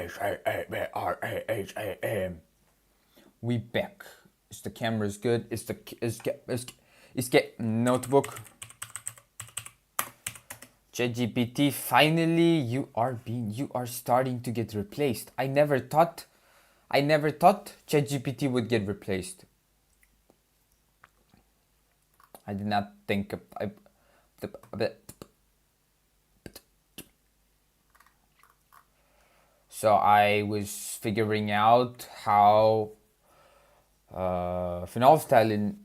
PERFOMAXXIN. We back. Is the camera's good? Is get notebook? ChatGPT, finally you are starting to get replaced. I never thought ChatGPT would get replaced. I did not think so I was figuring out how phenolphthalein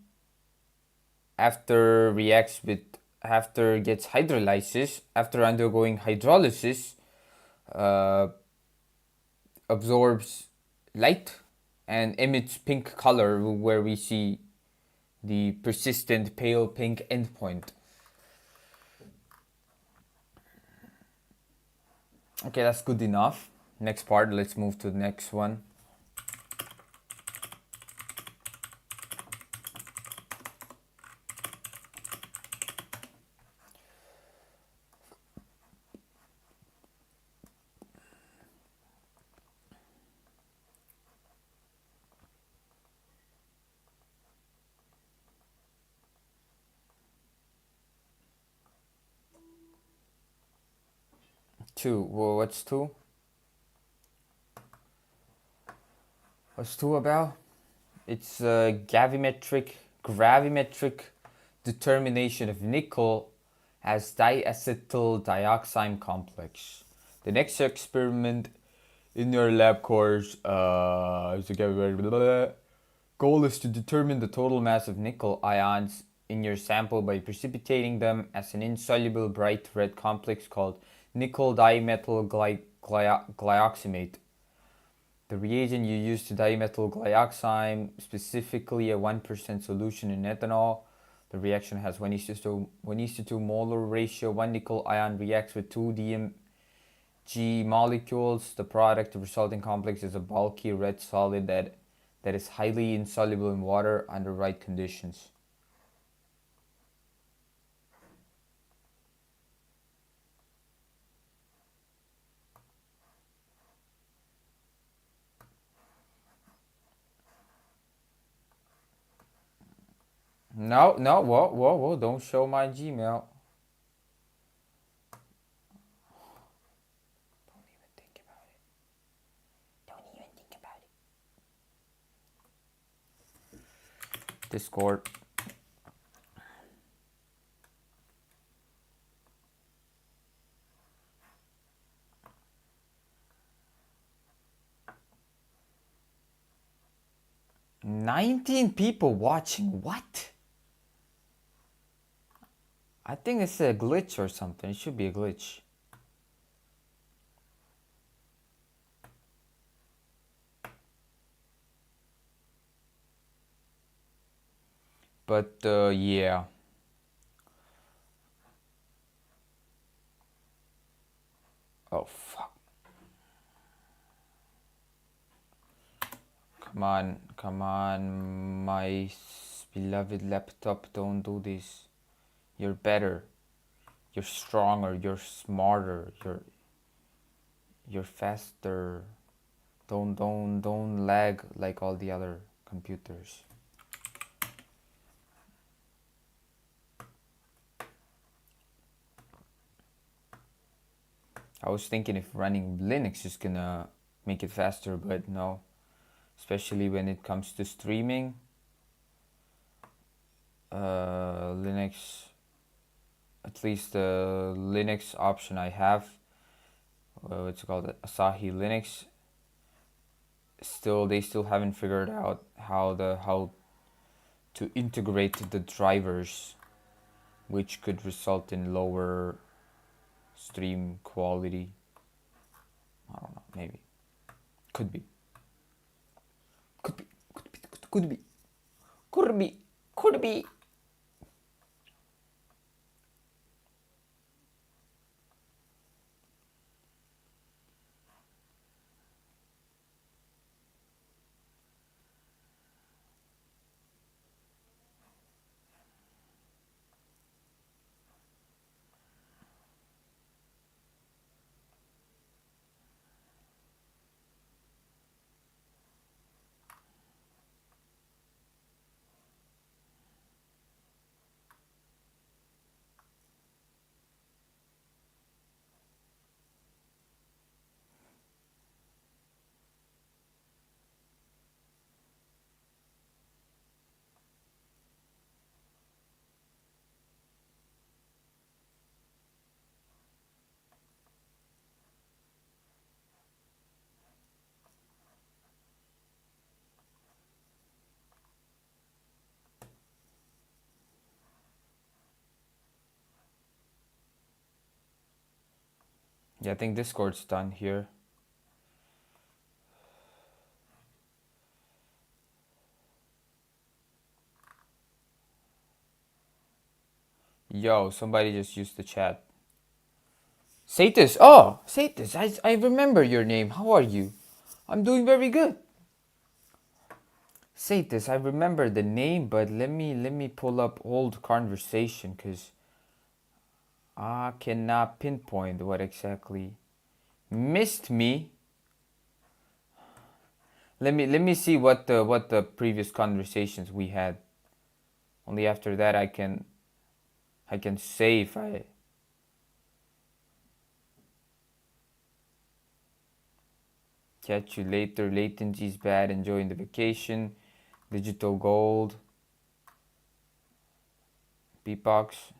after gets hydrolysis, after undergoing hydrolysis, absorbs light and emits pink color, where we see the persistent pale pink endpoint. Okay, that's good enough. Next part, let's move to the next one. Two. Well, what's two? What's two about? It's a gravimetric determination of nickel as diacetyl dioxime complex. The next experiment in your lab course goal is to determine the total mass of nickel ions in your sample by precipitating them as an insoluble bright red complex called nickel dimethyl glyoximate. The reagent you use to dimethyl glyoxime, specifically a 1% solution in ethanol. The reaction has 1:2 molar ratio. One nickel ion reacts with 2 DMG molecules. The product, the resulting complex, is a bulky red solid that is highly insoluble in water under right conditions. No, whoa, don't show my Gmail. Don't even think about it. Discord. "19 people watching." What? I think it's a glitch or something. It should be a glitch. But yeah. Oh fuck. Come on, my beloved laptop, don't do this. You're better. You're stronger, you're smarter, you're faster. Don't lag like all the other computers. I was thinking if running Linux is gonna make it faster, but no. Especially when it comes to streaming. Linux, at least the Linux option I have, it's called Asahi Linux. They still haven't figured out how to integrate the drivers, which could result in lower stream quality. I don't know, maybe. Could be. Yeah, I think Discord's done here. Yo, somebody just used the chat. Satis, oh, Satis, I remember your name. How are you? I'm doing very good. Satis, I remember the name, but let me pull up old conversation because I cannot pinpoint what exactly missed me. Let me see what the previous conversations we had. Only after that I can say if I catch you later. Latency is bad. Enjoying the vacation. Digital gold. Beatbox.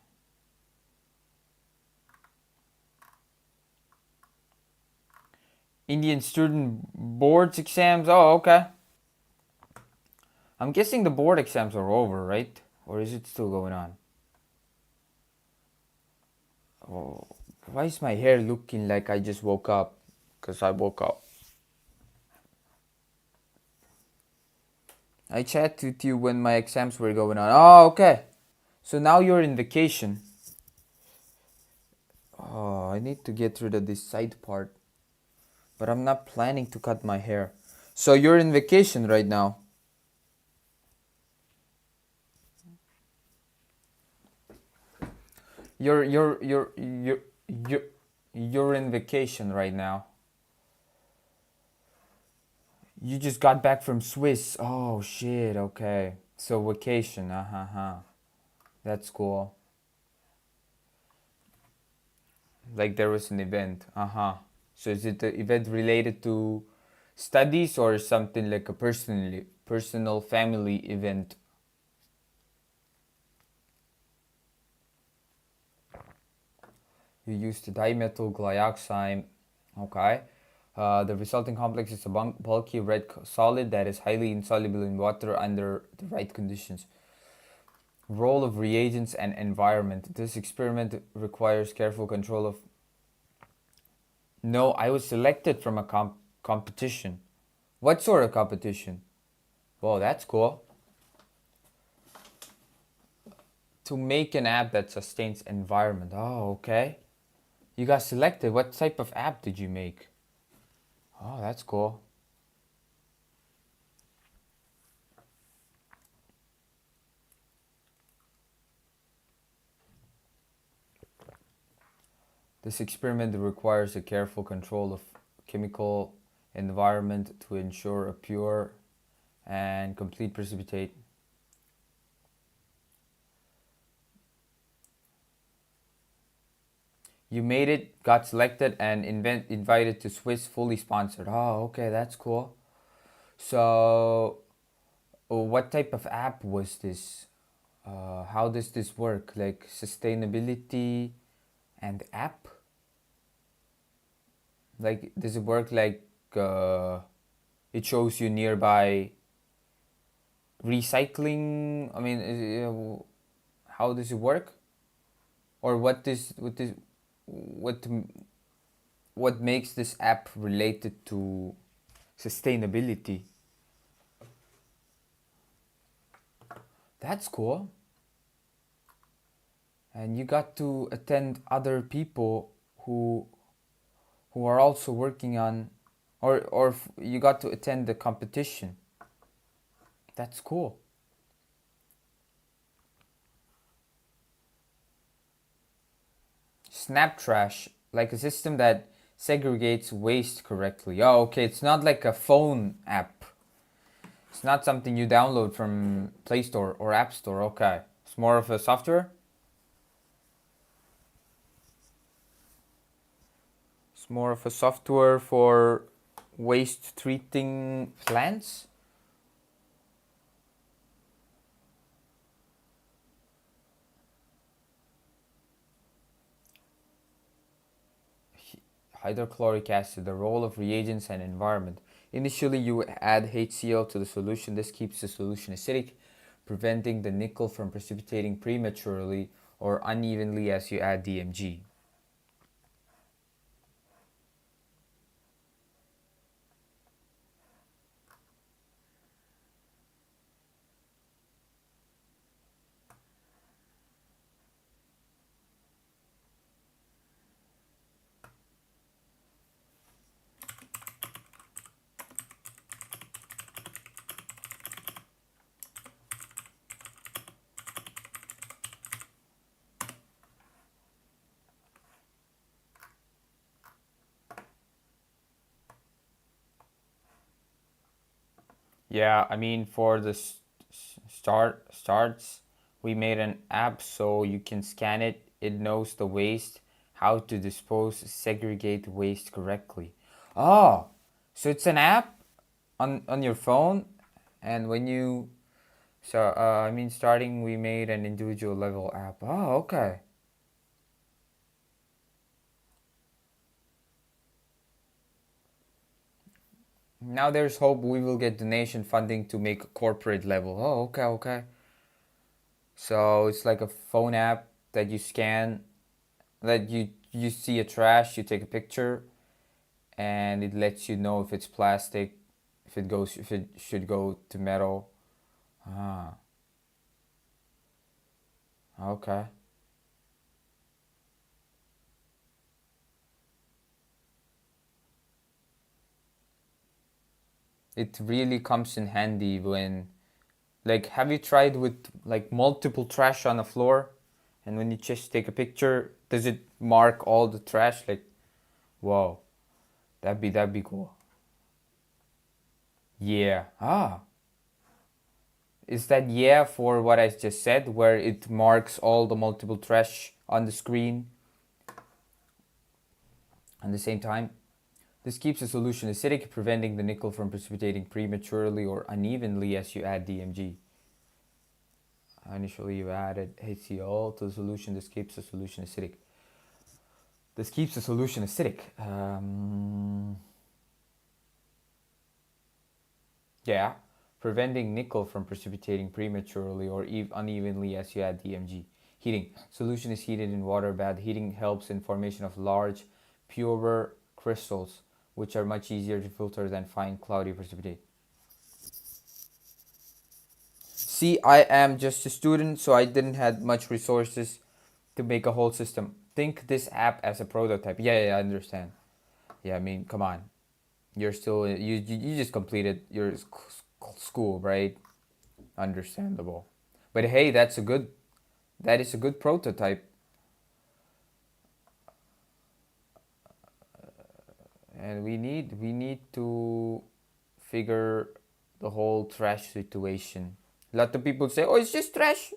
Indian student boards exams. Oh, okay. I'm guessing the board exams are over, right? Or is it still going on? Oh, why is my hair looking like I just woke up? Because I woke up. I chatted with you when my exams were going on. Oh, okay. So now you're in vacation. Oh, I need to get rid of this side part. But I'm not planning to cut my hair. So you're in vacation right now. You're you're in vacation right now. You just got back from Swiss. Oh shit, okay. So vacation, uh-huh. That's cool. Like there was an event. Uh-huh. So is it an event related to studies or something like a personal family event? You used dimethyl glyoxime. Okay. The resulting complex is a bulky red solid that is highly insoluble in water under the right conditions. Role of reagents and environment. This experiment requires careful control of. No, I was selected from a competition. What sort of competition? Whoa, that's cool. To make an app that sustains environment. Oh, okay. You got selected. What type of app did you make? Oh, that's cool. This experiment requires a careful control of chemical environment to ensure a pure and complete precipitate. You made it, got selected, and invited to Swiss, fully sponsored. Oh, okay, that's cool. So, what type of app was this? How does this work? Like sustainability and app? Like, does it work like it shows you nearby recycling? I mean, how does it work? Or what what makes this app related to sustainability? That's cool. And you got to attend other people who are also working on, or you got to attend the competition. That's cool. Snap Trash, like a system that segregates waste correctly. Oh, okay, it's not like a phone app. It's not something you download from Play Store or App Store. Okay, it's more of a software. It's more of a software for waste treating plants. Hydrochloric acid, the role of reagents and environment. Initially, you add HCl to the solution. This keeps the solution acidic, preventing the nickel from precipitating prematurely or unevenly as you add DMG. Yeah, I mean, for the starts, we made an app so you can scan it. It knows the waste, how to dispose, segregate waste correctly. Oh, so it's an app on your phone, and when you I mean, starting we made an individual level app. Oh, okay. Now there's hope we will get donation funding to make a corporate level. Oh, okay, okay. So it's like a phone app that you scan, that you see a trash, you take a picture, and it lets you know if it's plastic, if it should go to metal. Ah, okay. It really comes in handy when, like, have you tried with like multiple trash on the floor, and when you just take a picture, does it mark all the trash? Like, whoa, that'd be cool. Yeah. Ah, is that yeah for what I just said, where it marks all the multiple trash on the screen at the same time? This keeps the solution acidic, preventing the nickel from precipitating prematurely or unevenly as you add DMG. Initially, you added HCl to the solution. This keeps the solution acidic. This keeps the solution acidic. Yeah, preventing nickel from precipitating prematurely or unevenly as you add DMG. Heating. Solution is heated in water. Bad heating helps in formation of large, purer crystals, which are much easier to filter than fine, cloudy precipitate. See, I am just a student, so I didn't have much resources to make a whole system. Think this app as a prototype. Yeah, I understand. Yeah, I mean, come on. You're still you just completed your school, right? Understandable. But hey, that is a good prototype, and we need to figure the whole trash situation. A lot of people say, "Oh, it's just trash.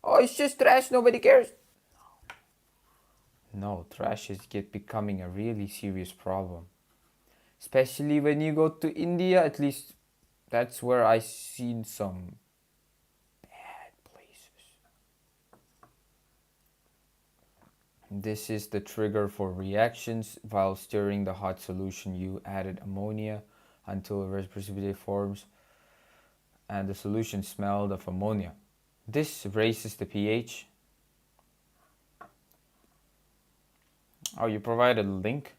Oh, it's just trash. Nobody cares." No, trash is becoming a really serious problem, especially when you go to India. At least that's where I seen some bad places. This is the trigger for reactions. While stirring the hot solution, you added ammonia until a red precipitate forms, and the solution smelled of ammonia. This raises the pH. Oh, you provided a link?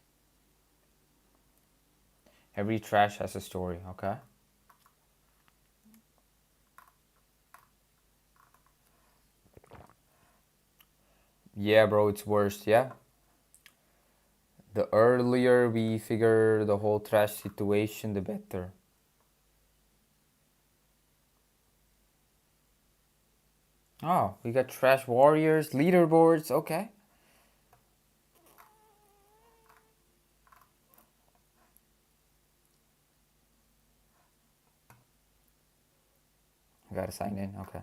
Every trash has a story, okay? Yeah, bro, it's worse, yeah? The earlier we figure the whole trash situation, the better. Oh, we got trash warriors, leaderboards, okay. I gotta sign in, okay.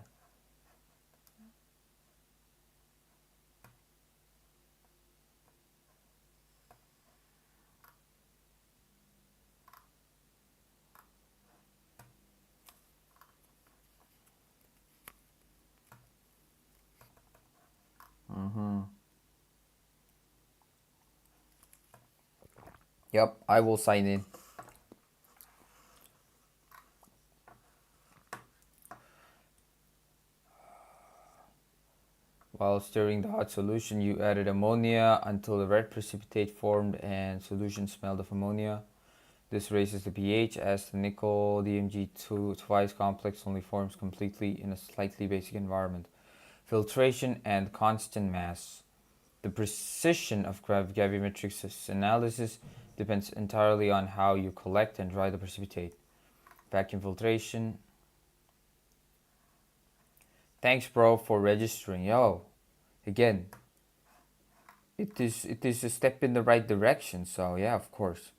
Yep, I will sign in. While stirring the hot solution, you added ammonia until the red precipitate formed and solution smelled of ammonia. This raises the pH as the nickel DMG2 twice complex only forms completely in a slightly basic environment. Filtration and constant mass. The precision of gravimetric analysis depends entirely on how you collect and dry the precipitate. Vacuum filtration. Thanks, bro, for registering. Yo, again, it is a step in the right direction. So yeah, of course.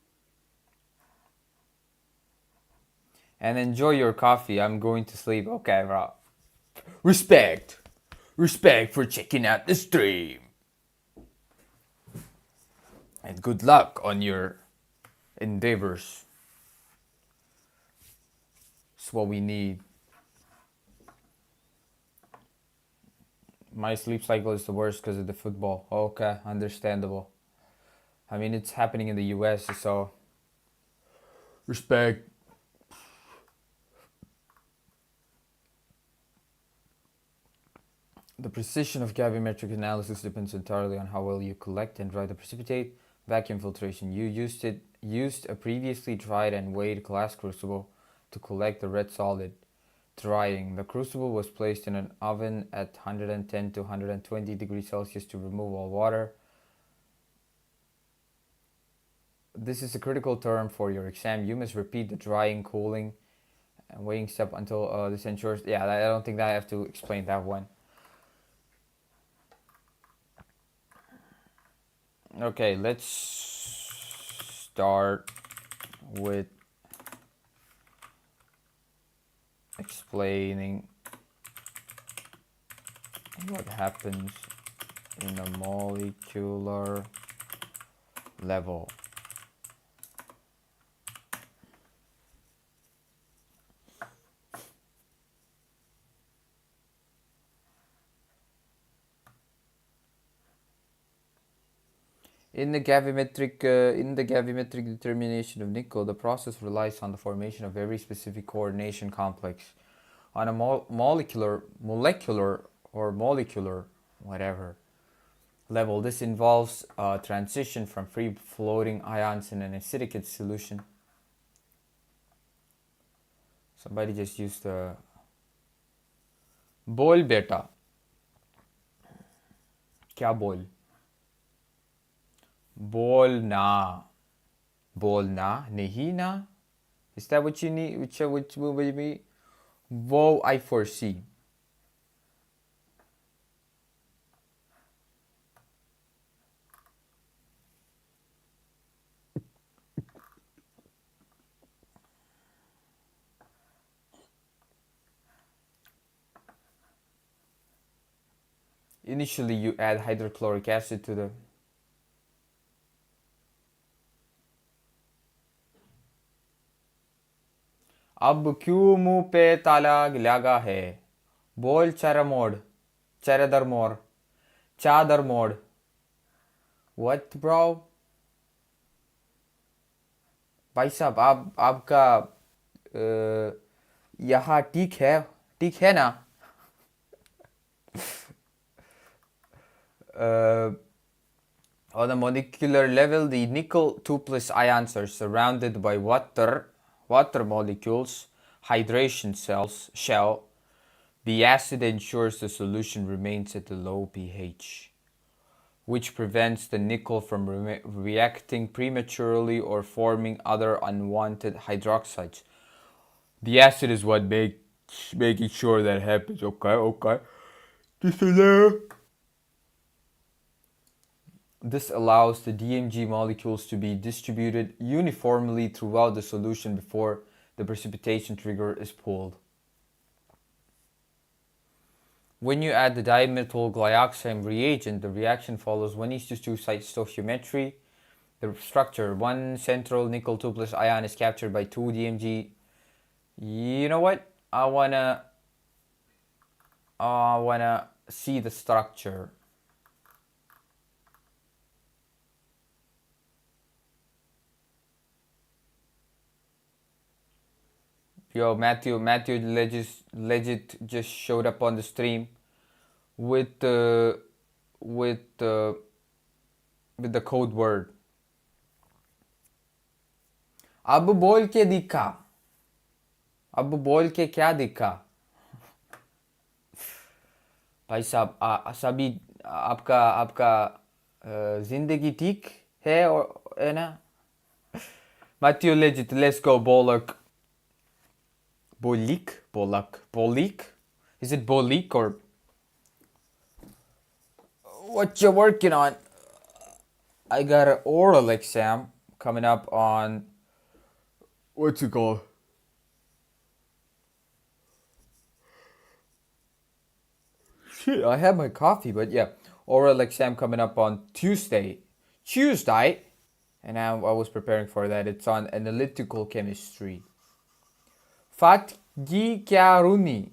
and enjoy your coffee. I'm going to sleep. Okay, bro. Respect. Respect for checking out the stream. And good luck on your endeavors. It's what we need. My sleep cycle is the worst because of the football. Okay, understandable. I mean, it's happening in the US, so respect. The precision of gravimetric analysis depends entirely on how well you collect and dry the precipitate. Vacuum filtration. You used a previously dried and weighed glass crucible to collect the red solid. Drying. The crucible was placed in an oven at 110 to 120 degrees Celsius to remove all water. This is a critical term for your exam. You must repeat the drying, cooling, and weighing step until this ensures. Yeah, I don't think that I have to explain that one. Okay, let's start with explaining what happens in a molecular level. In the gravimetric determination of nickel, the process relies on the formation of very specific coordination complex. On a molecular, whatever, level, this involves a transition from free floating ions in an acidic solution. Somebody just used the बोल बेटा क्या बोल बोलना नहीं ना. Is that what you need? Which will be? Whoa, I foresee. Initially, you add hydrochloric acid to the. अब क्यों मुंह पे ताला लगा है? बोल चरदर मोड़, चादर मोड़. What, bro? भाई साहब, आपका यहाँ ठीक है ना? On a molecular level, the nickel 2 plus ions are surrounded by water molecules, hydration shell. The acid ensures the solution remains at a low pH, which prevents the nickel from reacting prematurely or forming other unwanted hydroxides. The acid is what making sure that happens. Okay. This allows the DMG molecules to be distributed uniformly throughout the solution before the precipitation trigger is pulled. When you add the dimethyl glyoxime reagent, the reaction follows 1:2 stoichiometry. The structure: one central nickel 2 plus ion is captured by 2 DMG. You know what? I wanna see the structure. Yo, Matthew legit just showed up on the stream with the code word. अब बोल के दिखा. अब बोल के क्या दिखा? भाई साहब, सभी आपका जिंदगी ठीक है ना? Matthew legit, let's go, Bolak. Bolik? Is it Bolik or what you working on? I got an oral exam coming up on what's it called? Shit, I had my coffee, but yeah. Oral exam coming up on Tuesday. Tuesday! And I was preparing for that. It's on Analytical Chemistry. Fatgi Kyaruni.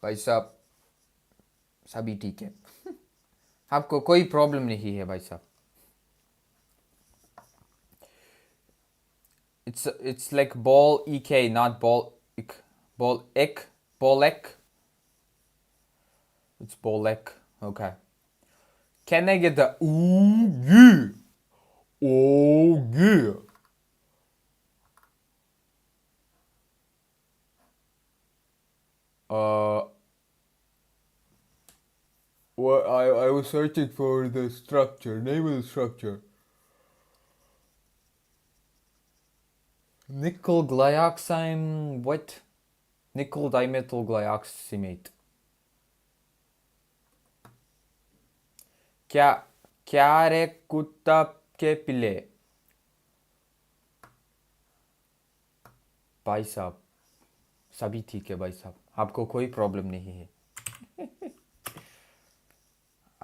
भाई साहब सभी ठीक है आपको कोई problem नहीं है भाई साहब it's like ball ek not ball ik ball ek bolek it's bolek okay can I get the ooh yeah oh yeah well, I was searching for the structure name of the structure nickel glyoxime what nickel dimethyl glyoximate क्या क्या रे कुत्ता के पिले भाई साहब सभी ठीक है भाई साहब आपको कोई प्रॉब्लम नहीं है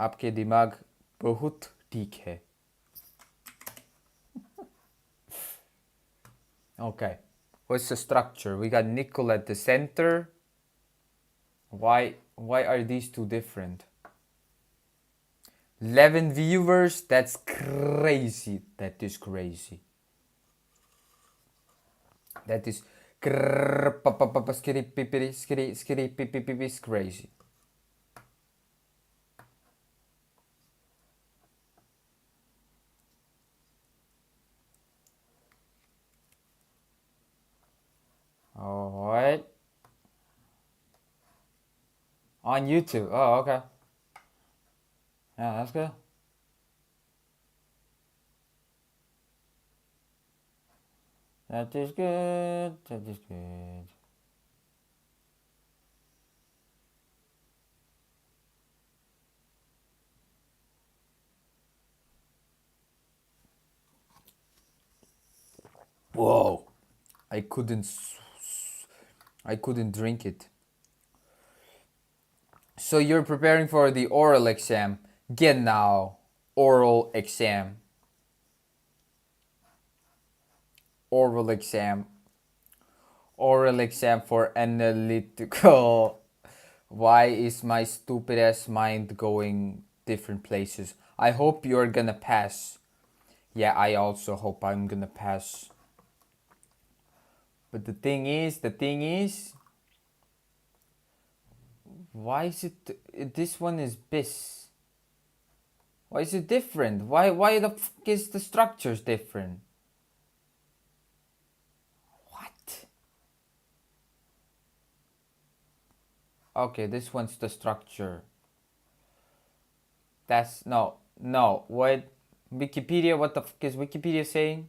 आपके दिमाग बहुत ठीक है okay what's the structure we got nickel at the center why are these two different 11 viewers that's crazy that is crazy that is crazy all right on YouTube oh okay yeah that's good that is good that is good whoa I couldn't drink it so you're preparing for the oral exam genau oral exam oral exam for analytical why is my stupid ass mind going different places I hope you're gonna pass yeah I also hope I'm gonna pass but the thing is why is it this one is bis why is it different why the fuck is the structures different what okay this one's the structure that's no what Wikipedia what the fuck is Wikipedia saying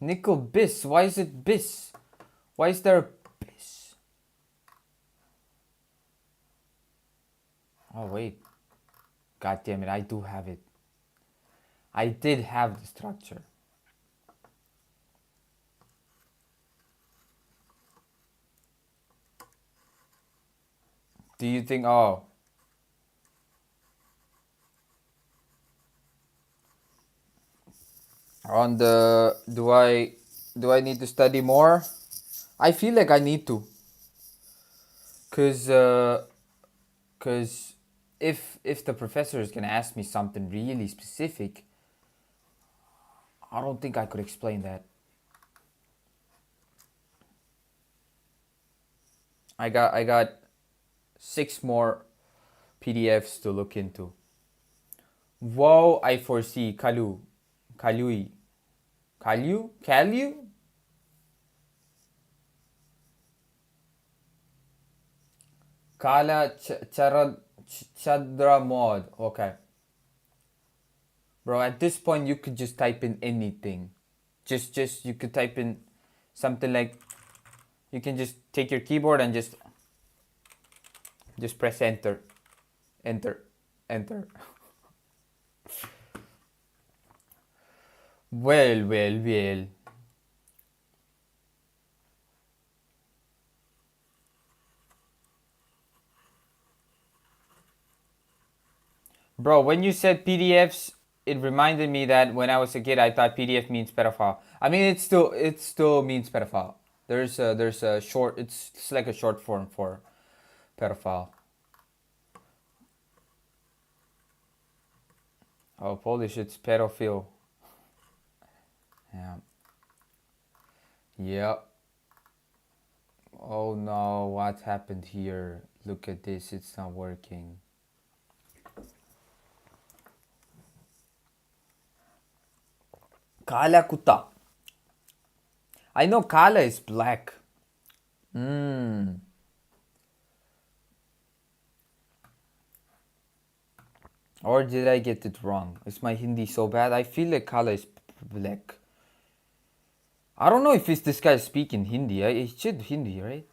nickel bis why is it bis why is there a bis oh wait god damn it I do have it I did have the structure do you think oh on the do I need to study more I feel like I need to cause if the professor is gonna ask me something really specific I don't think I could explain that I got 6 more PDFs to look into whoa I foresee Kalui Kala Chadra mod. Okay. Bro, at this point you could just type in anything. Just you could type in something like you can just take your keyboard and just press enter. Enter. Well, well, well. Bro, when you said PDFs, it reminded me that when I was a kid, I thought PDF means pedophile. I mean, it still means pedophile. There's a short. It's like a short form for pedophile. Oh, Polish, it's pedophile. Yeah. Yeah. Oh no, what happened here? Look at this, it's not working. Kala kuta. I know kala is black. Hmm. Or did I get it wrong? Is my Hindi so bad? I feel like kala is black. I don't know if it's this guy speaking Hindi. It should Hindi, right?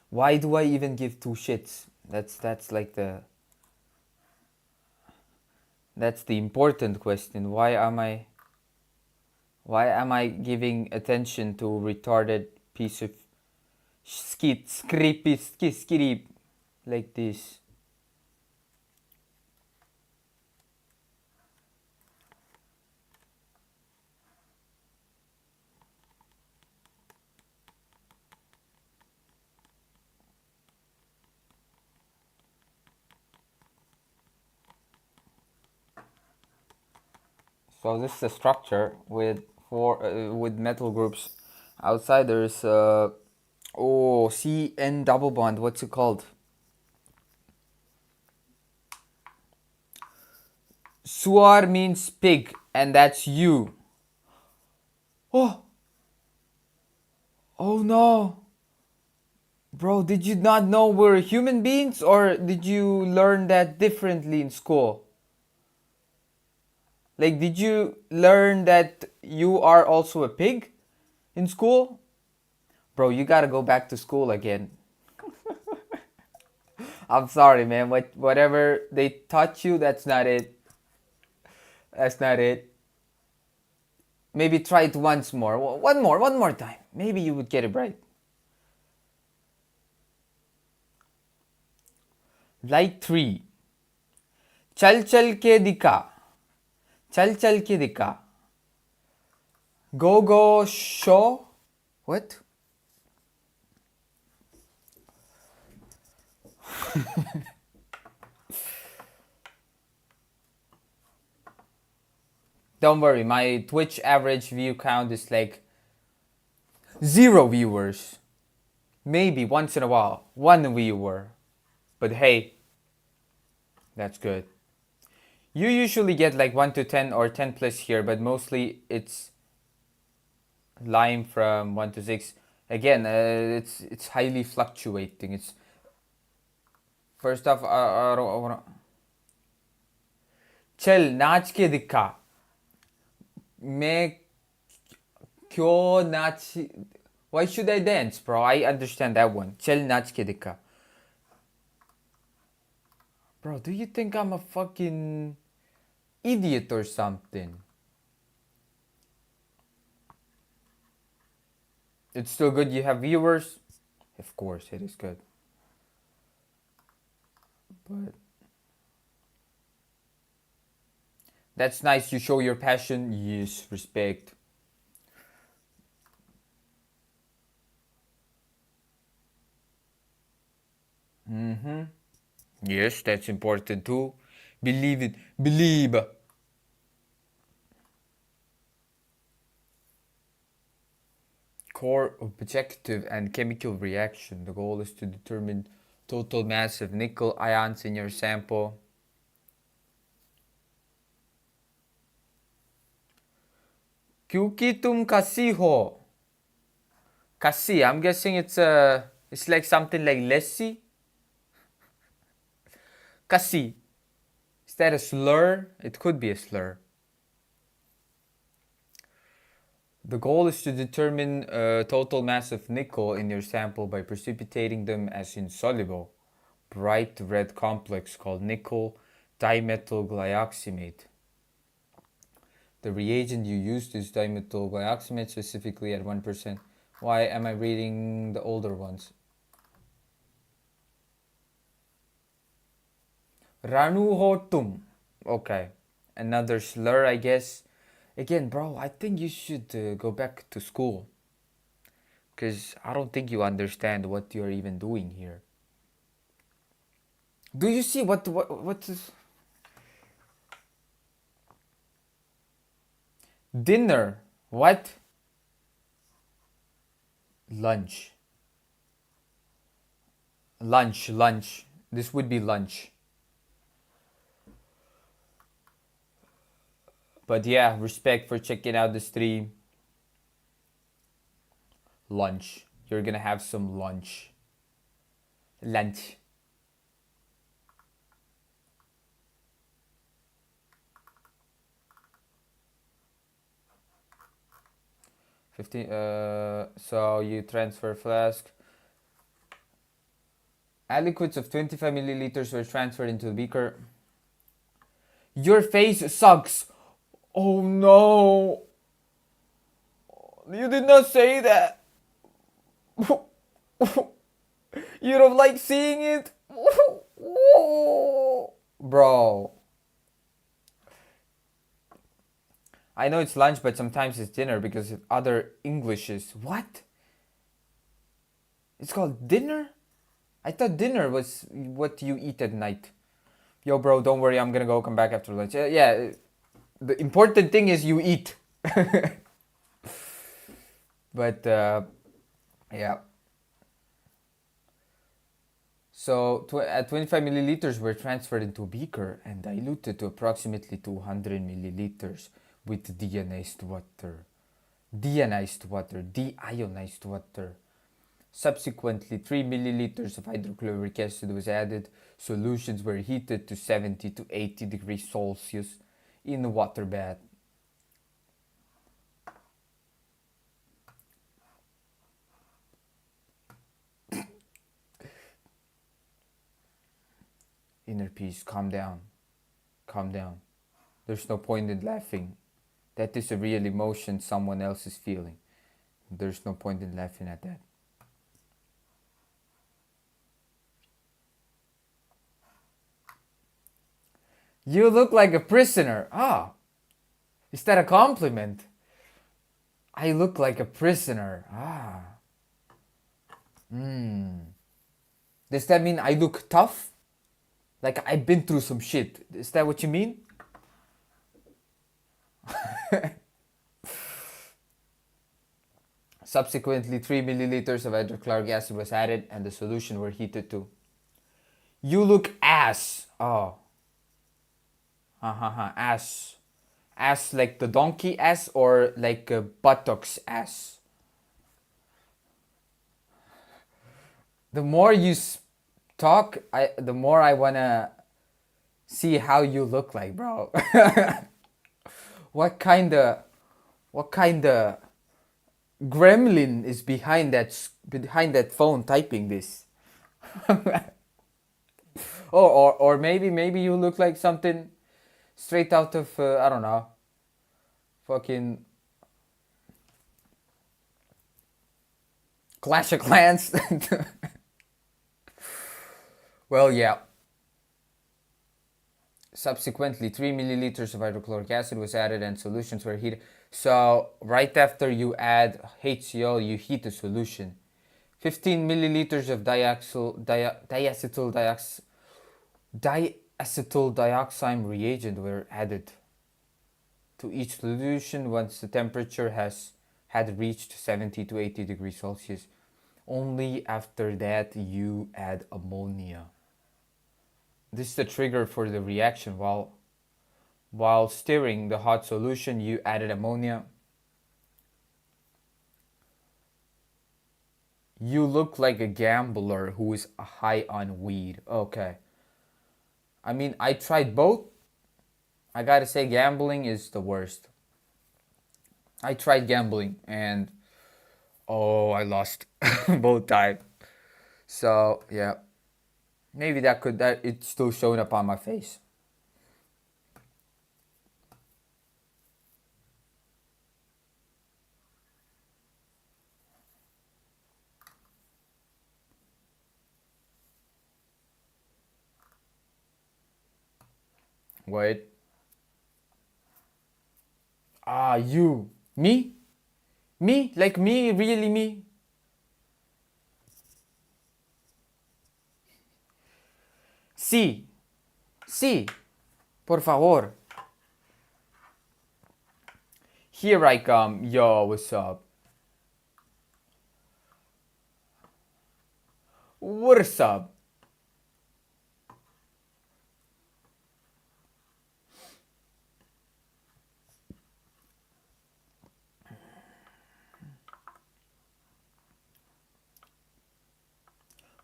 Why do I even give two shits? That's like that's the important question. Why am I giving attention to retarded piece of skip like this? So this is a structure with with metal groups. Outside there's CN double bond. What's it called? Suar means pig, and that's you. Oh, oh no. Bro, did you not know we're human beings, or did you learn that differently in school? Like, did you learn that you are also a pig in school? Bro, you gotta go back to school again. I'm sorry, man. Whatever they taught you, that's not it. That's not it. Maybe try it once more. One more time. Maybe you would get it right. Like three. चल चल के दिखा. चल चल के दिखा. Go go show. What? Don't worry, my Twitch average view count is like 0 viewers. Maybe once in a while, one viewer. But hey, that's good. You usually get like 1 to 10 or 10 plus here, but mostly it's lying from 1 to 6. Again, it's highly fluctuating. It's first off, I don't wanna. चल नाच के दिखा. मैं क्यों नाच. Why should I dance, bro? I understand that one. चल नाच के दिखा. Bro, do you think I'm a fucking idiot or something? It's still good you have viewers? Of course, it is good. But that's nice. You show your passion. Yes, respect. Mm-hmm. Yes, that's important too. Believe it. Believe. Core objective and chemical reaction. The goal is to determine total mass of nickel ions in your sample. क्योंकि तुम कसी हो. Kasi, I'm guessing it's like something like lassi. Kasi. Is that a slur? It could be a slur. The goal is to determine total mass of nickel in your sample by precipitating them as insoluble, bright red complex called nickel Dimethyl glyoximate. The reagent you used is dimethyl glyoximate, specifically at 1%. Why am I reading the older ones? Ranuhotum. Okay. Another slur, I guess. Again, bro, I think you should go back to school. Because I don't think you understand what you're even doing here. Do you see what is... Dinner. What? Lunch. Lunch. This would be lunch. But yeah, respect for checking out the stream. Lunch. You're gonna have some lunch. Lunch. So you transfer flask. Liquids of 25 milliliters were transferred into the beaker. Your face sucks. Oh no. You did not say that. You don't like seeing it? Bro. I know it's lunch, but sometimes it's dinner because other Englishes. What? It's called dinner? I thought dinner was what you eat at night. Yo, bro, don't worry. I'm gonna go come back after lunch. Yeah, the important thing is you eat. But, yeah. So, at 25 milliliters were transferred into a beaker and diluted to approximately 200 milliliters with deionized water. Deionized water. Subsequently, 3 milliliters of hydrochloric acid was added. Solutions were heated to 70 to 80 degrees Celsius in a water bath. Inner peace, calm down. Calm down. There's no point in laughing. That is a real emotion someone else is feeling. There's no point in laughing at that. You look like a prisoner. Ah, is that a compliment? I look like a prisoner. Ah. Does that mean I look tough? Like I've been through some shit. Is that what you mean? Subsequently, 3 milliliters of hydrochloric acid was added and the solution were heated too. You look ass. Oh. Ass. Ass like the donkey ass or like a buttocks ass? The more you talk, the more I wanna see how you look like, bro. What kind of gremlin is behind that phone typing this? or maybe you look like something straight out of I don't know, fucking Clash of Clans. Well, yeah. Subsequently, 3 milliliters of hydrochloric acid was added and solutions were heated. So, right after you add HCl, you heat the solution. 15 milliliters of diacetyl dioxime reagent were added to each solution once the temperature had reached 70 to 80 degrees Celsius. Only after that you add ammonia. This is the trigger for the reaction. While stirring the hot solution, you added ammonia. You look like a gambler who is high on weed. Okay. I mean, I tried both. I gotta say, gambling is the worst. I tried gambling and I lost both times. So yeah, maybe that it's still showing up on my face. What? Ah, you. Me? Me? Like me? Really me? Sí. Sí. Por favor. Here I come. Yo, what's up? What's up?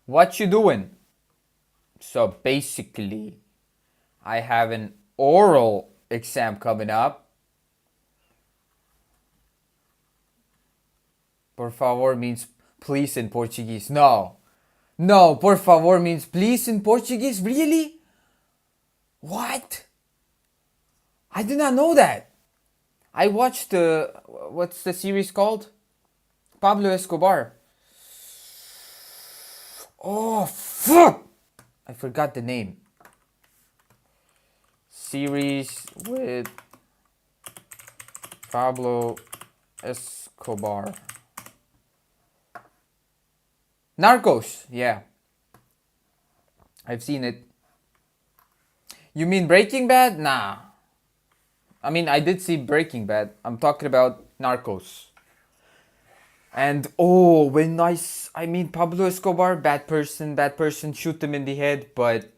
What you doing? So basically, I have an oral exam coming up. Por favor means please in Portuguese. No. No, por favor means please in Portuguese? Really? What? I did not know that. I watched what's the series called? Pablo Escobar. Oh, fuck! I forgot the name. Series with Pablo Escobar. Narcos, yeah. I've seen it. You mean Breaking Bad? Nah. I mean, I did see Breaking Bad. I'm talking about Narcos. And oh, when I mean Pablo Escobar, bad person, shoot them in the head. But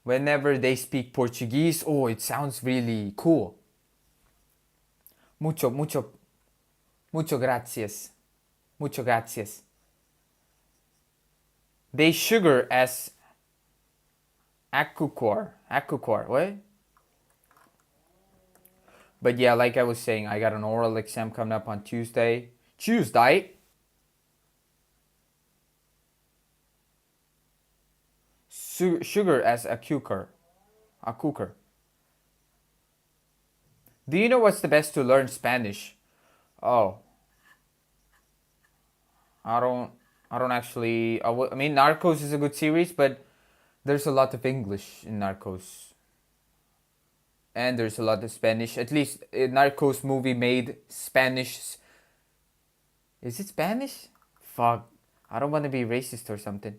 whenever they speak Portuguese, oh, it sounds really cool. Mucho gracias. Mucho gracias. They sugar as Akucor, what? But yeah, like I was saying, I got an oral exam coming up on Tuesday. Sugar as a cooker. Do you know what's the best to learn Spanish? Oh, I don't actually. I mean, Narcos is a good series, but there's a lot of English in Narcos, and there's a lot of Spanish. At least a Narcos movie made Spanish. Is it Spanish? Fuck. I don't want to be racist or something.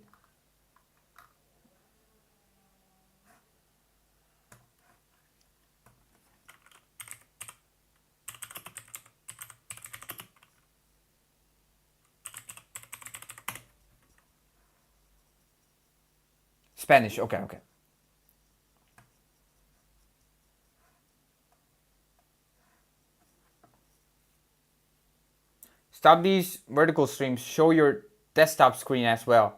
Spanish, okay. Stop these vertical streams. Show your desktop screen as well.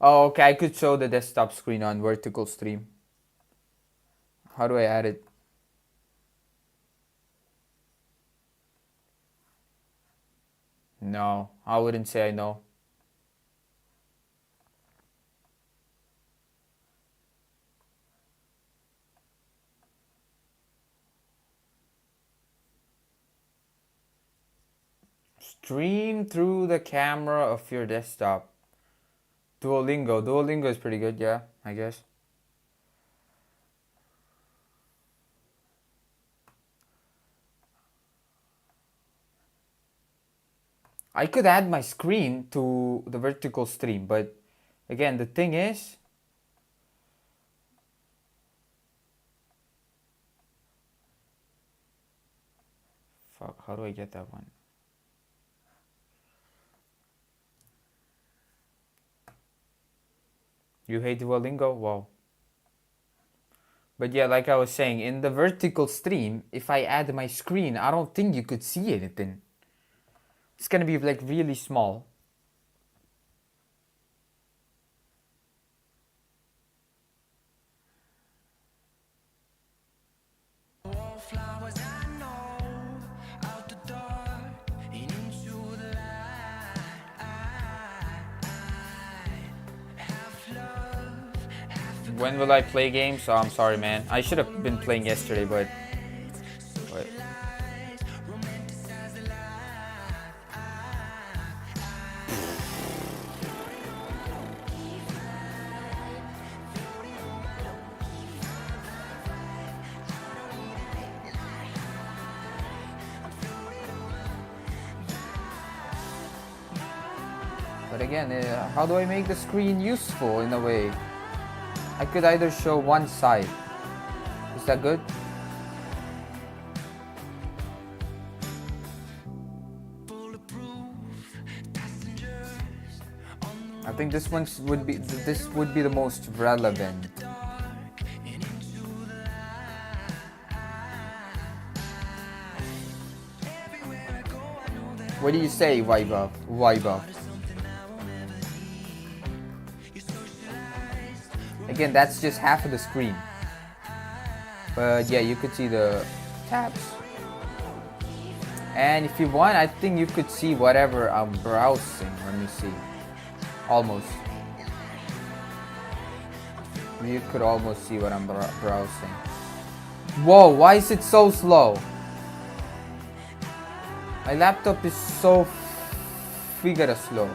Oh, okay, I could show the desktop screen on vertical stream. How do I add it? No, I wouldn't say I know. Stream through the camera of your desktop. Duolingo is pretty good, yeah, I guess. I could add my screen to the vertical stream, but again, the thing is, fuck, how do I get that one? You hate Duolingo? Wow. But yeah, like I was saying, in the vertical stream, if I add my screen, I don't think you could see anything. It's gonna be like really small. When will I play games? Oh, I'm sorry, man. I should have been playing yesterday, but But again, how do I make the screen useful in a way? I could either show one side. Is that good? I think this would be the most relevant. What do you say, Vibe? Again, that's just half of the screen. But yeah, you could see the tabs. And if you want, I think you could see whatever I'm browsing. Let me see. Almost. You could almost see what I'm browsing. Whoa, why is it so slow? My laptop is so figure slow.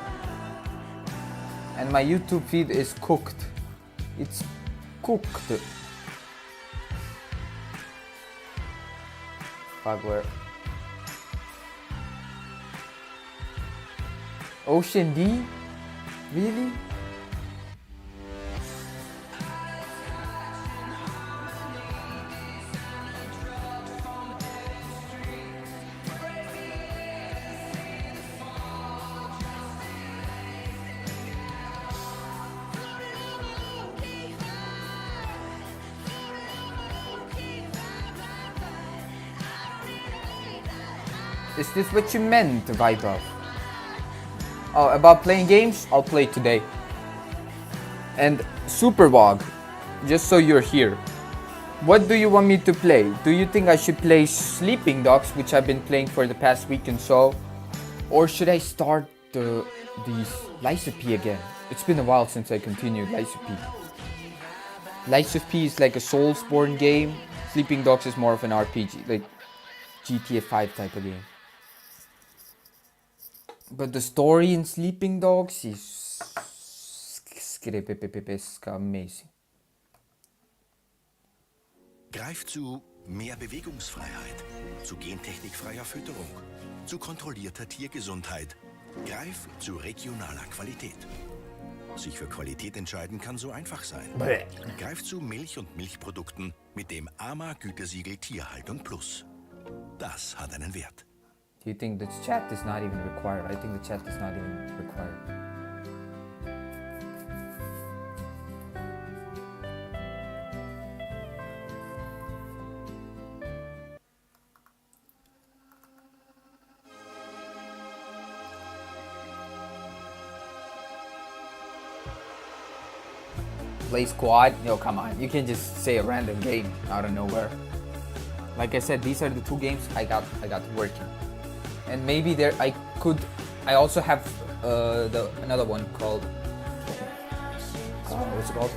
And my YouTube feed is cooked. It's cooked. Fuck, where? Ocean D? Really? Is this what you meant, Vibe? Oh, about playing games? I'll play today. And Superwog, just so you're here. What do you want me to play? Do you think I should play Sleeping Dogs, which I've been playing for the past week and so? Or should I start these Lies of P again? It's been a while since I continued Lies of P. Lies of P is like a Soulsborne game. Sleeping Dogs is more of an RPG, like GTA 5 type of game. But the story in Sleeping Dogs is amazing. Greif zu mehr Bewegungsfreiheit, zu gentechnikfreier Fütterung, zu kontrollierter Tiergesundheit. Greif zu regionaler Qualität. Sich für Qualität entscheiden kann so einfach sein. Greif zu Milch und Milchprodukten mit dem AMA-Gütesiegel Tierhaltung Plus. Das hat einen Wert. Do you think the chat is not even required? I think the chat is not even required. Play squad? Yo, come on. You can't just say a random game out of nowhere. Like I said, these are the two games I got working. And maybe I also have another one called what's it called?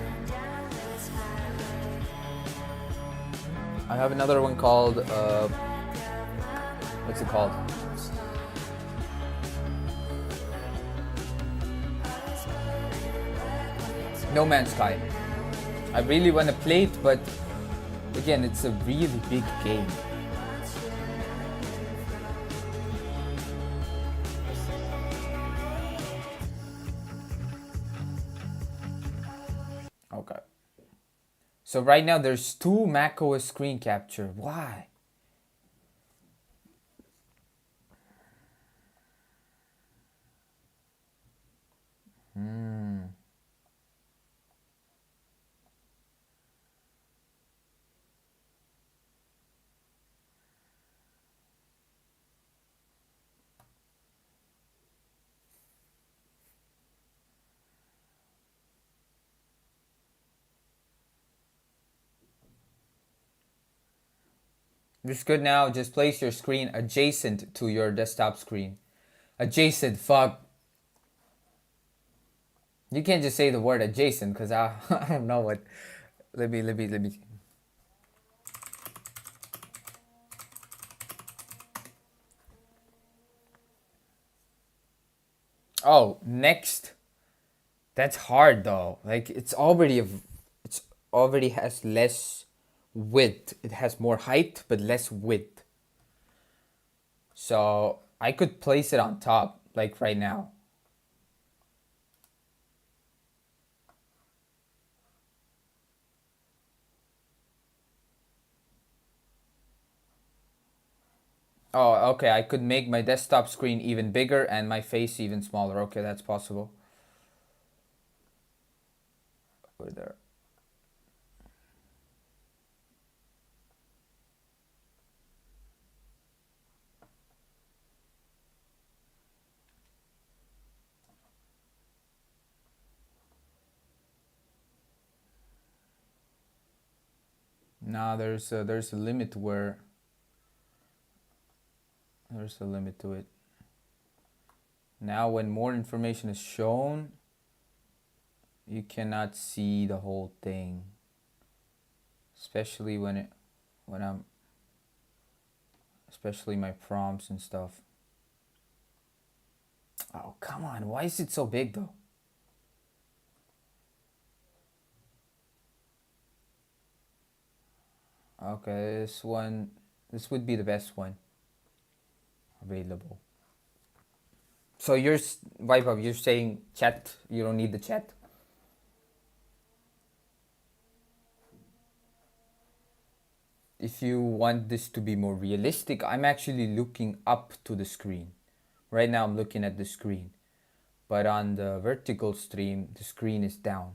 I have another one called what's it called? No Man's Sky. I really want to play it, but again, it's a really big game. Okay. So right now there's 2 macOS screen capture. Why? This is good now. Just place your screen adjacent to your desktop screen. Adjacent, fuck. You can't just say the word adjacent because I don't know what. Let me. Oh, next. That's hard though. Like it's already has less width. It has more height but less width. So I could place it on top like right now. Oh, okay. I could make my desktop screen even bigger and my face even smaller. Okay, that's possible. Over there. Now there's a limit where there's a limit to it. Now when more information is shown, you cannot see the whole thing. Especially when I'm especially my prompts and stuff. Oh, come on. Why is it so big though? Okay, this would be the best one available. So you're saying chat, you don't need the chat? If you want this to be more realistic, I'm actually looking up to the screen. Right now I'm looking at the screen. But on the vertical stream, the screen is down.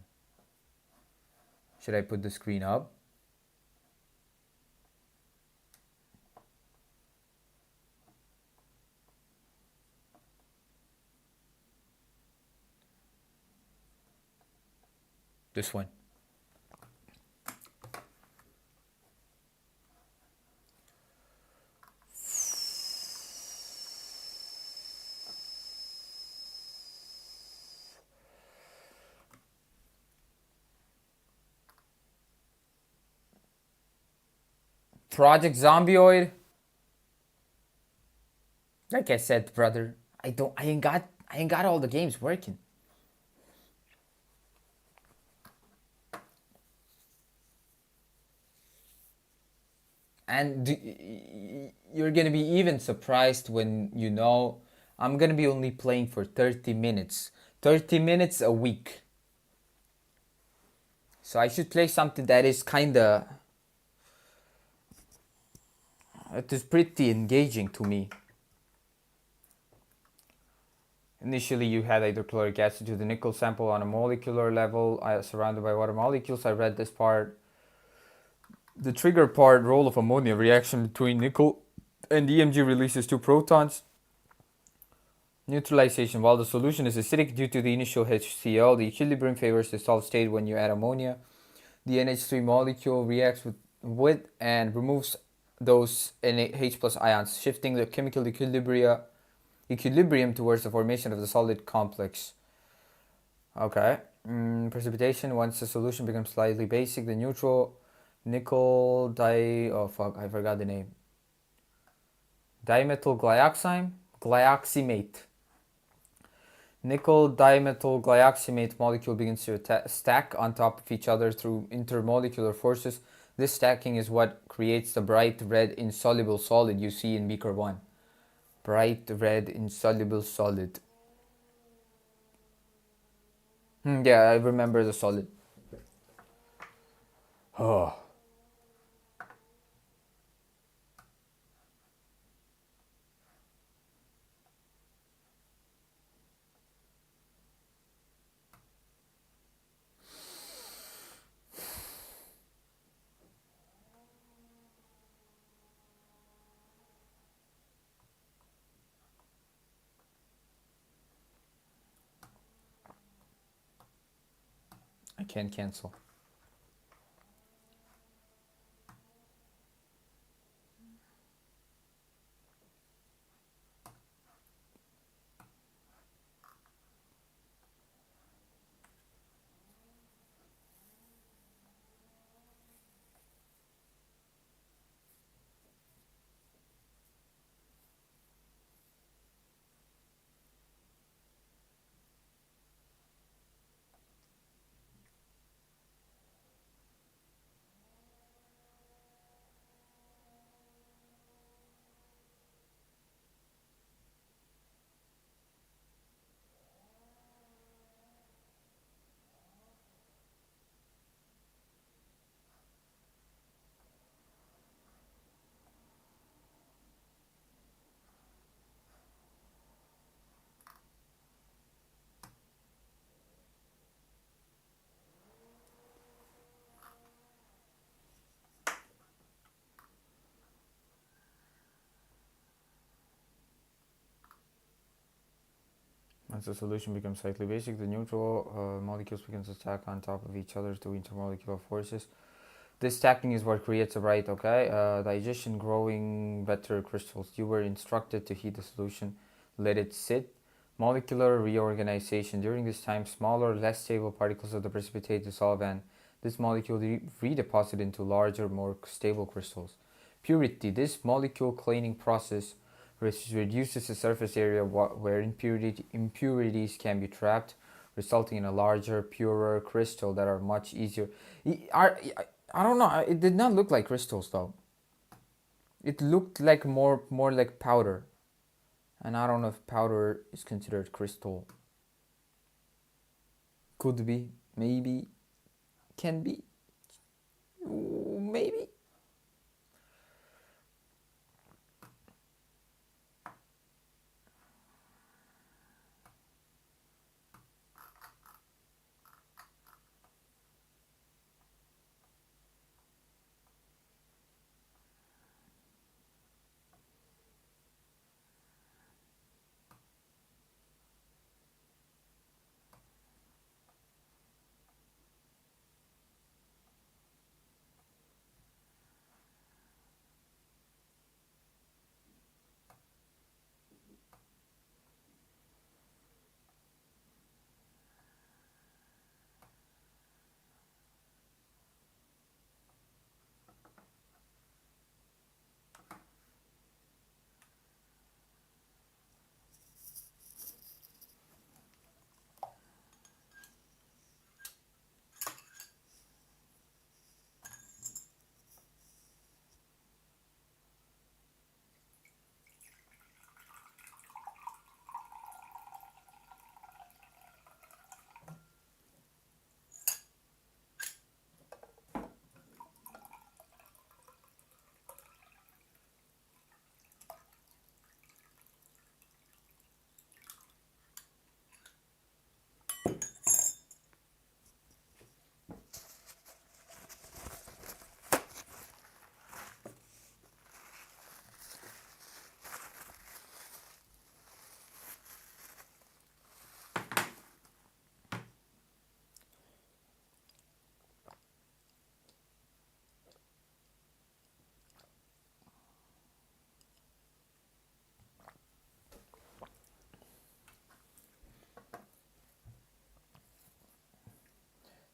Should I put the screen up? This one. Project Zombioid. Like I said, brother, I ain't got all the games working. And you're gonna be even surprised when you know I'm gonna be only playing for 30 minutes. 30 minutes a week. So I should play something that is kinda, it is pretty engaging to me. Initially, you had hydrochloric acid to the nickel sample on a molecular level, surrounded by water molecules. I read this part. The trigger part, role of ammonia, reaction between nickel and EMG releases two protons. Neutralization. While the solution is acidic due to the initial HCl, the equilibrium favors the solid state when you add ammonia. The NH3 molecule reacts with and removes those NH plus ions, shifting the chemical equilibrium towards the formation of the solid complex. Okay. Precipitation. Once the solution becomes slightly basic, the neutral nickel oh fuck, I forgot the name. Dimethyl glyoximate. Nickel dimethyl glyoximate molecule begins to stack on top of each other through intermolecular forces. This stacking is what creates the bright red insoluble solid you see in beaker 1. Bright red insoluble solid. Yeah, I remember the solid. Oh. I can't cancel. As the solution becomes slightly basic, the neutral molecules begin to stack on top of each other due to intermolecular forces. This stacking is what creates a bright, digestion, growing better crystals. You were instructed to heat the solution, let it sit. Molecular reorganization. During this time, smaller, less stable particles of the precipitate dissolve and this molecule redeposit into larger, more stable crystals. Purity. This molecule cleaning process reduces the surface area where impurities can be trapped, resulting in a larger, purer crystal that are much easier. I don't know. It did not look like crystals though. It looked like more like powder, and I don't know if powder is considered crystal. Could be, maybe, can be, maybe.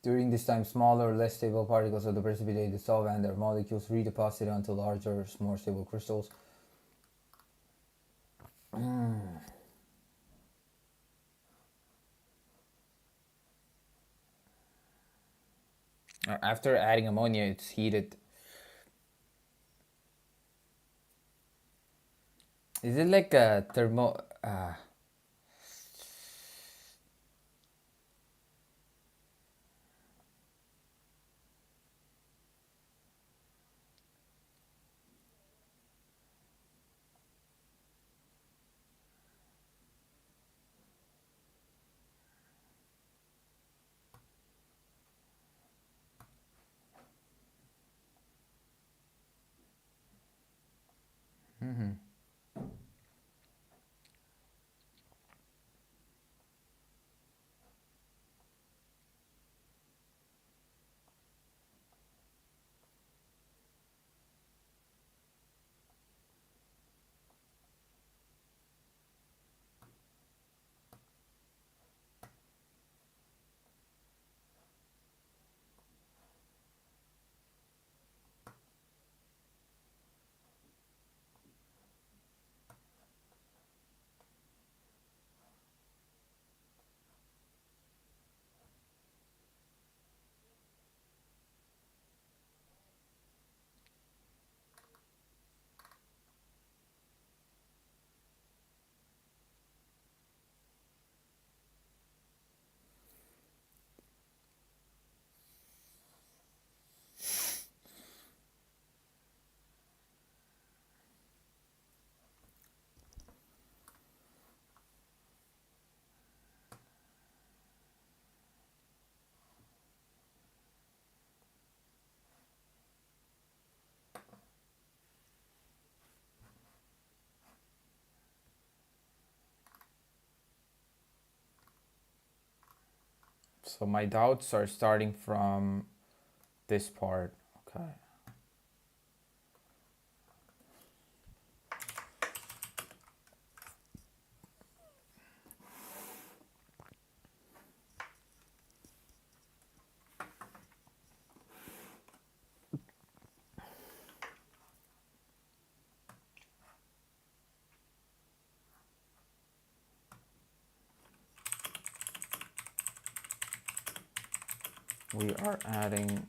During this time, smaller, less stable particles of the precipitate dissolve and their molecules redeposit onto larger, more stable crystals. After adding ammonia, it's heated. Is it like a thermo? So my doubts are starting from this part. Okay. We are adding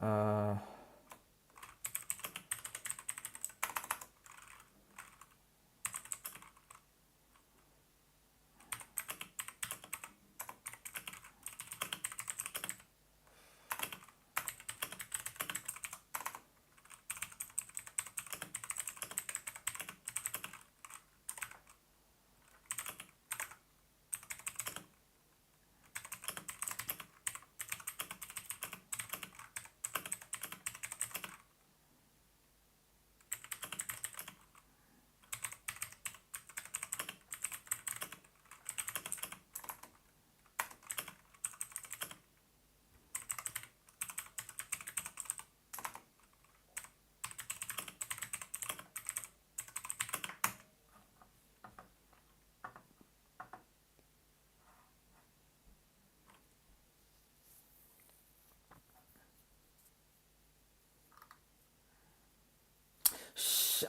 uh,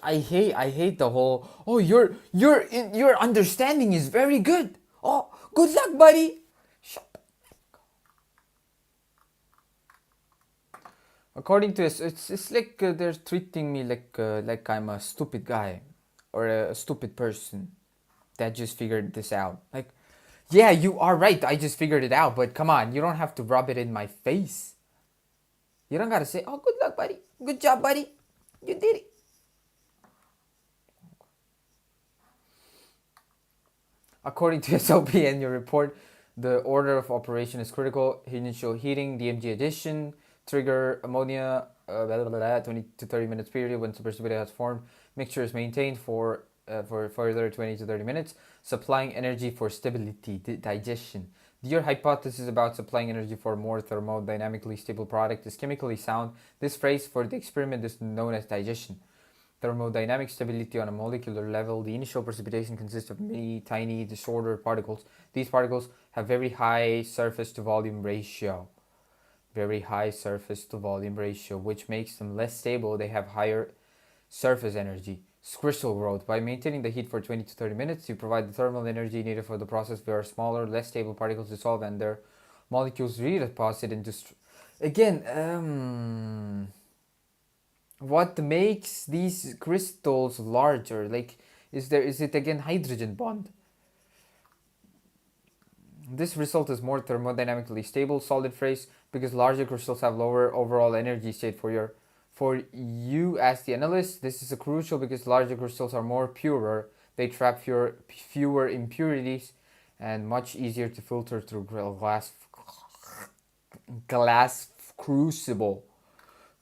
I hate the whole, oh, your understanding is very good. Oh, good luck, buddy. Shut up. According to this, it's like they're treating me like I'm a stupid guy or a stupid person that just figured this out. Like, yeah, you are right. I just figured it out, but come on, you don't have to rub it in my face. You don't gotta say, oh, good luck, buddy. Good job, buddy. You did it. According to SOP and your report, the order of operation is critical. Initial heating, DMG addition, trigger ammonia, 20 to 30 minutes period when superprecipitate has formed. Mixture is maintained for further 20 to 30 minutes. Supplying energy for stability, digestion. Your hypothesis about supplying energy for a more thermodynamically stable product is chemically sound. This phrase for the experiment is known as digestion. Thermodynamic stability on a molecular level. The initial precipitation consists of many tiny disordered particles. These particles have very high surface to volume ratio. Very high surface to volume ratio, which makes them less stable. They have higher surface energy. Crystal growth. By maintaining the heat for 20 to 30 minutes, you provide the thermal energy needed for the process where smaller, less stable particles dissolve and their molecules redeposit into... Again, what makes these crystals larger? Like, is it again hydrogen bond? This result is more thermodynamically stable solid phase because larger crystals have lower overall energy state for you as the analyst. This is crucial because larger crystals are more purer. They trap fewer impurities and much easier to filter through glass crucible.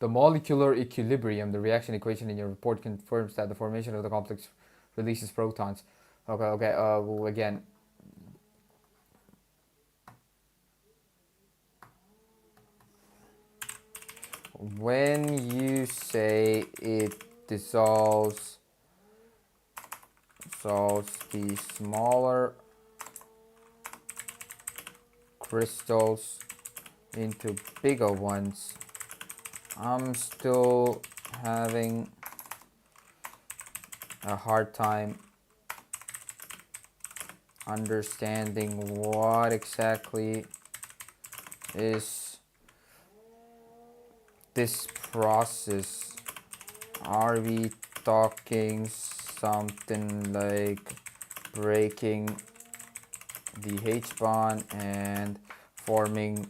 The molecular equilibrium, the reaction equation in your report confirms that the formation of the complex releases protons. Okay, well, again. When you say it dissolves the smaller crystals into bigger ones, I'm still having a hard time understanding what exactly is this process. Are we talking something like breaking the H bond and forming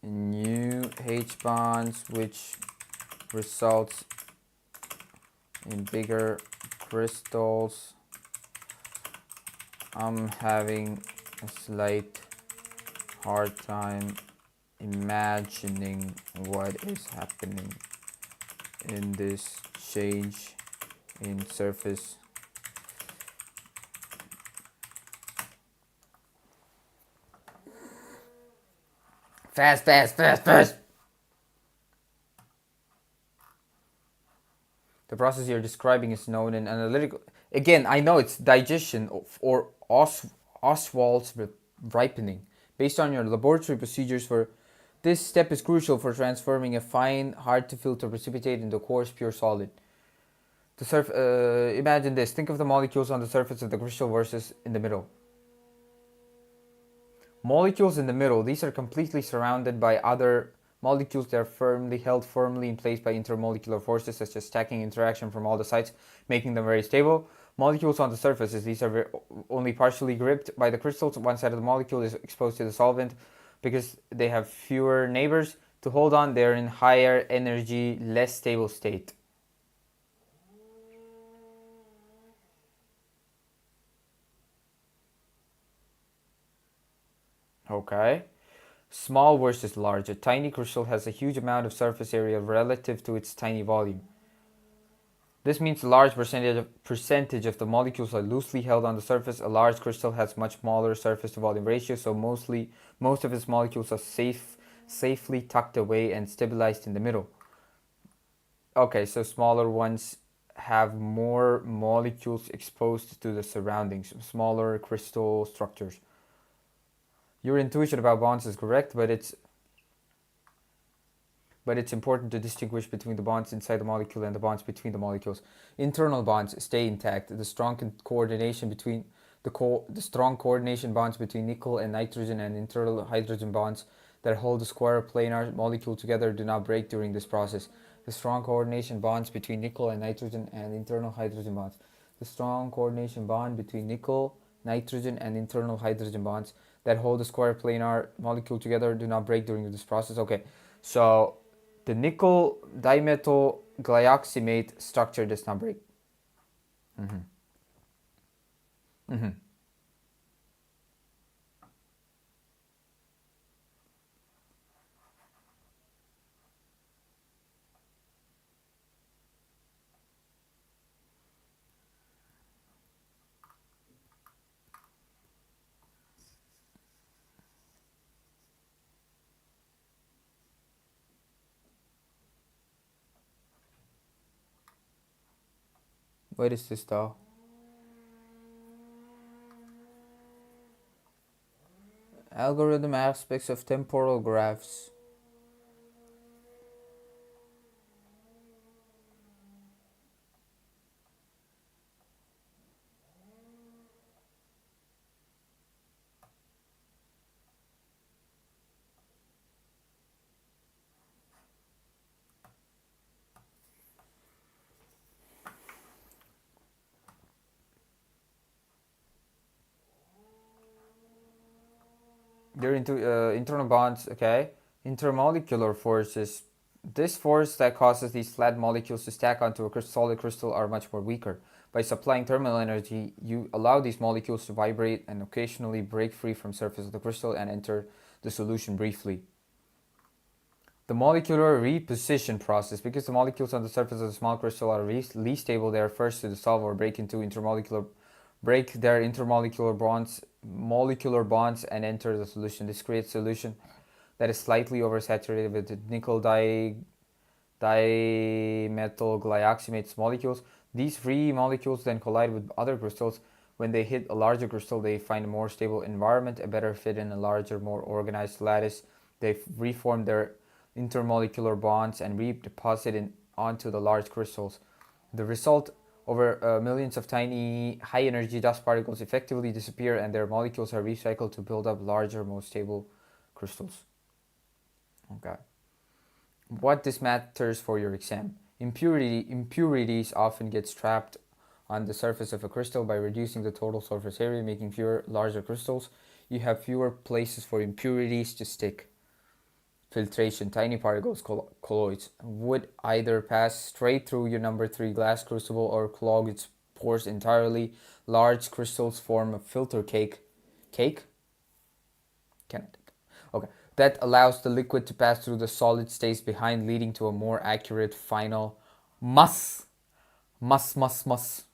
new H bonds, which results in bigger crystals? I'm having a slight hard time imagining what is happening in this change in surface fast. The process you're describing is known in analytical. Again, I know it's digestion or Oswald's ripening. Based on your laboratory procedures for this step is crucial for transforming a fine, hard to filter precipitate into a coarse, pure solid. Imagine this. Think of the molecules on the surface of the crystal versus in the middle. Molecules in the middle, these are completely surrounded by other molecules that are held firmly in place by intermolecular forces such as stacking interaction from all the sides, making them very stable. Molecules on the surfaces, these are only partially gripped by the crystals. One side of the molecule is exposed to the solvent because they have fewer neighbors to hold on. They're in higher energy, less stable state. Okay. Small versus large. A tiny crystal has a huge amount of surface area relative to its tiny volume. This means a large percentage of the molecules are loosely held on the surface. A large crystal has much smaller surface to volume ratio, so most of its molecules are safely tucked away and stabilized in the middle. Okay, so smaller ones have more molecules exposed to the surroundings, smaller crystal structures. Your intuition about bonds is correct, but it's important to distinguish between the bonds inside the molecule and the bonds between the molecules. Internal bonds stay intact. The strong coordination bonds between nickel and nitrogen and internal hydrogen bonds that hold the square planar molecule together do not break during this process. The strong coordination bonds between nickel and nitrogen and internal hydrogen bonds. The strong coordination bond between nickel, nitrogen, and internal hydrogen bonds that hold the square planar molecule together do not break during this process. Okay, so the nickel dimethyl glyoximate structure does not break. What is this though? Algorithm aspects of temporal graphs. They're into internal bonds, okay? Intermolecular forces. This force that causes these flat molecules to stack onto a solid crystal are much more weaker. By supplying thermal energy, you allow these molecules to vibrate and occasionally break free from the surface of the crystal and enter the solution briefly. The molecular reposition process. Because the molecules on the surface of the small crystal are least stable, they are first to dissolve or break their intermolecular molecular bonds and enter the solution. This creates a solution that is slightly oversaturated with nickel dimethyl glyoximate molecules. These free molecules then collide with other crystals. When they hit a larger crystal, they find a more stable environment, a better fit in a larger, more organized lattice. They reform their intermolecular bonds and redeposit onto the large crystals. The result, over millions of tiny high-energy dust particles effectively disappear and their molecules are recycled to build up larger, more stable crystals. Okay. What this matters for your exam. Impurities often get trapped on the surface of a crystal. By reducing the total surface area, making fewer, larger crystals, you have fewer places for impurities to stick. Filtration. Tiny particles, colloids, would either pass straight through your number 3 glass crucible or clog its pores entirely. Large crystals form a filter cake. That allows the liquid to pass through the solid stays behind, leading to a more accurate final Mas. Mas.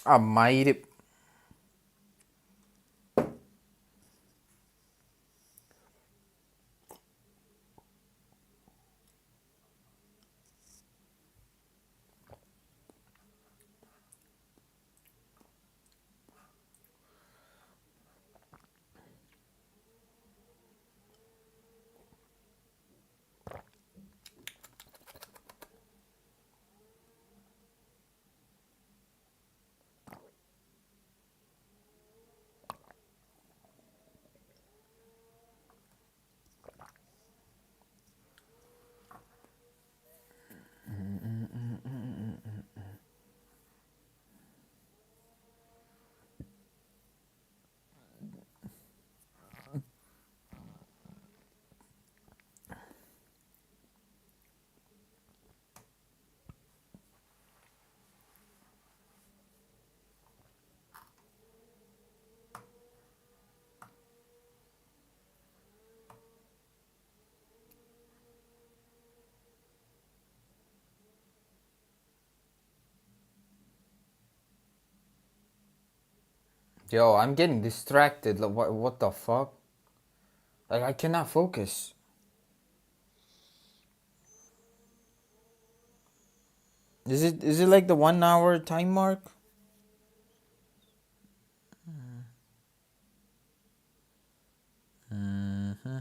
Ah, Maire. Yo, I'm getting distracted. Like, what the fuck? Like, I cannot focus. Is it like the 1 hour time mark? Mm-hmm.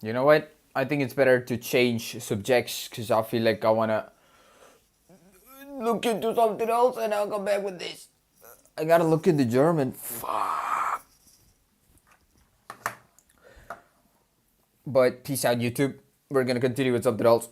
You know what? I think it's better to change subjects because I feel like I wanna look into something else and I'll come back with this. I gotta look into German. Fuck. But peace out, YouTube. We're gonna continue with something else.